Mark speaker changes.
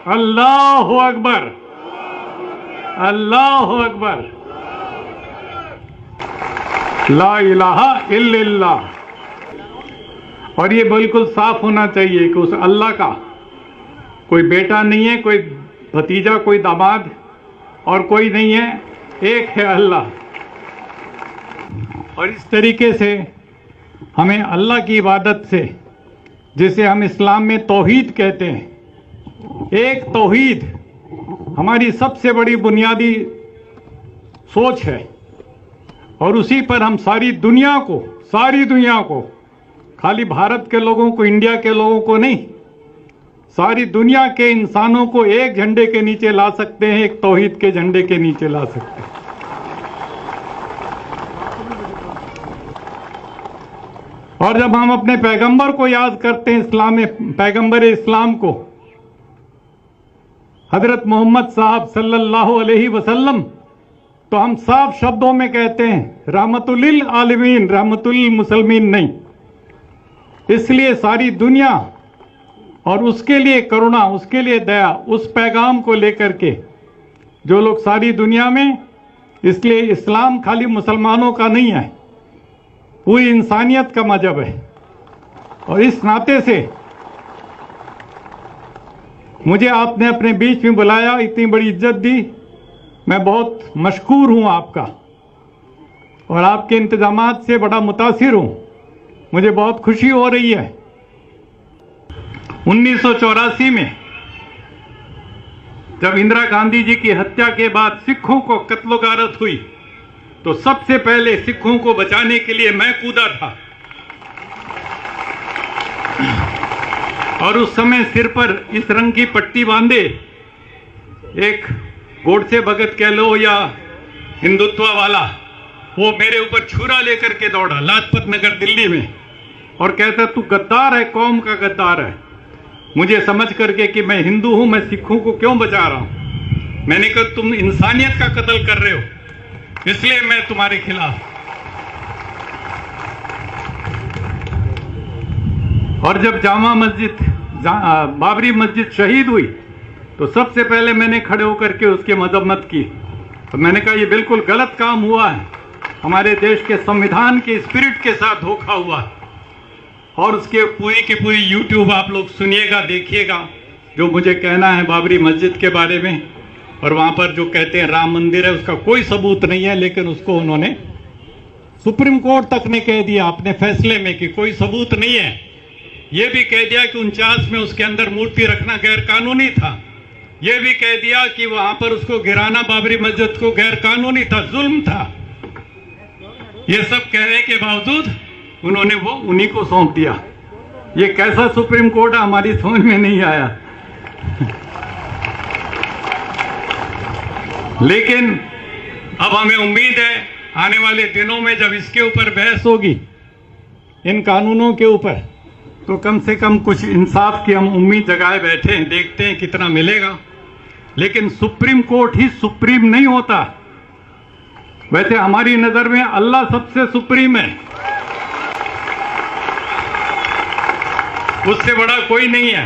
Speaker 1: अल्लाह अकबर, अल्लाह अकबर, ला इलाहा इल्लल्लाह। और ये बिल्कुल साफ होना चाहिए कि उस अल्लाह का कोई बेटा नहीं है, कोई भतीजा, कोई दामाद और कोई नहीं है, एक है अल्लाह। और इस तरीके से हमें अल्लाह की इबादत से, जिसे हम इस्लाम में तौहीद कहते हैं, एक तौहीद हमारी सबसे बड़ी बुनियादी सोच है और उसी पर हम सारी दुनिया को, खाली भारत के लोगों को, इंडिया के लोगों को नहीं, सारी दुनिया के इंसानों को एक झंडे के नीचे ला सकते हैं, एक तौहीद के झंडे के नीचे ला सकते हैं। और जब हम अपने पैगंबर को याद करते हैं, इस्लाम में पैगंबर इस्लाम को, हजरत मोहम्मद साहब सल्लल्लाहु अलैहि वसल्लम, तो हम साफ शब्दों में कहते हैं रहमतुल लिल आलमीन, रहमतुल लिल मुसलमीन नहीं। इसलिए सारी दुनिया और उसके लिए करुणा, उसके लिए दया, उस पैगाम को लेकर के जो लोग सारी दुनिया में, इसलिए इस्लाम खाली मुसलमानों का नहीं है, पूरी इंसानियत का मजहब है। और इस नाते से मुझे आपने अपने बीच में बुलाया, इतनी बड़ी इज्जत दी, मैं बहुत मशकूर हूं आपका और आपके इंतजामात से बड़ा मुतासिर हूं। मुझे बहुत खुशी हो रही है। 1984 में जब इंदिरा गांधी जी की हत्या के बाद सिखों को कत्लो-गारत हुई, तो सबसे पहले सिखों को बचाने के लिए मैं कूदा था। और उस समय सिर पर इस रंग की पट्टी बांधे एक गोडसे भगत कह लो या हिंदुत्व वाला, वो मेरे ऊपर छुरा लेकर के दौड़ा लाजपत नगर दिल्ली में और कहता तू गद्दार है, कौम का गद्दार है। मुझे समझ करके कि मैं हिंदू हूं, मैं सिखों को क्यों बचा रहा हूं, मैंने कहा तुम इंसानियत का कत्ल कर रहे हो, इसलिए मैं तुम्हारे खिलाफ। और जब जामा मस्जिद, बाबरी मस्जिद शहीद हुई, तो सबसे पहले मैंने खड़े होकर के उसकी मजम्मत की। तो मैंने कहा ये बिल्कुल गलत काम हुआ है, हमारे देश के संविधान के स्पिरिट के साथ धोखा हुआ है। और उसके पूरी की पूरी यूट्यूब आप लोग सुनिएगा, देखिएगा जो मुझे कहना है बाबरी मस्जिद के बारे में। और वहाँ पर जो कहते हैं राम मंदिर है, उसका कोई सबूत नहीं है, लेकिन उसको उन्होंने सुप्रीम कोर्ट तक ने कह दिया अपने फैसले में कि कोई सबूत नहीं है। ये भी कह दिया कि 49 में उसके अंदर मूर्ति रखना गैर कानूनी था। ये भी कह दिया कि वहाँ पर उसको गिराना, बाबरी मस्जिद को, गैर कानूनी था, जुल्म था। ये सब कहने के बावजूद उन्होंने वो उन्हीं को सौंप दिया। ये कैसा सुप्रीम कोर्ट है, हमारी समझ में नहीं आया। लेकिन अब हमें उम्मीद है आने वाले दिनों में जब इसके ऊपर बहस होगी, इन कानूनों के ऊपर, तो कम से कम कुछ इंसाफ की हम उम्मीद जगाए बैठे हैं, देखते हैं कितना मिलेगा। लेकिन सुप्रीम कोर्ट ही सुप्रीम नहीं होता। वैसे हमारी नजर में अल्लाह सबसे सुप्रीम है, उससे बड़ा कोई नहीं है।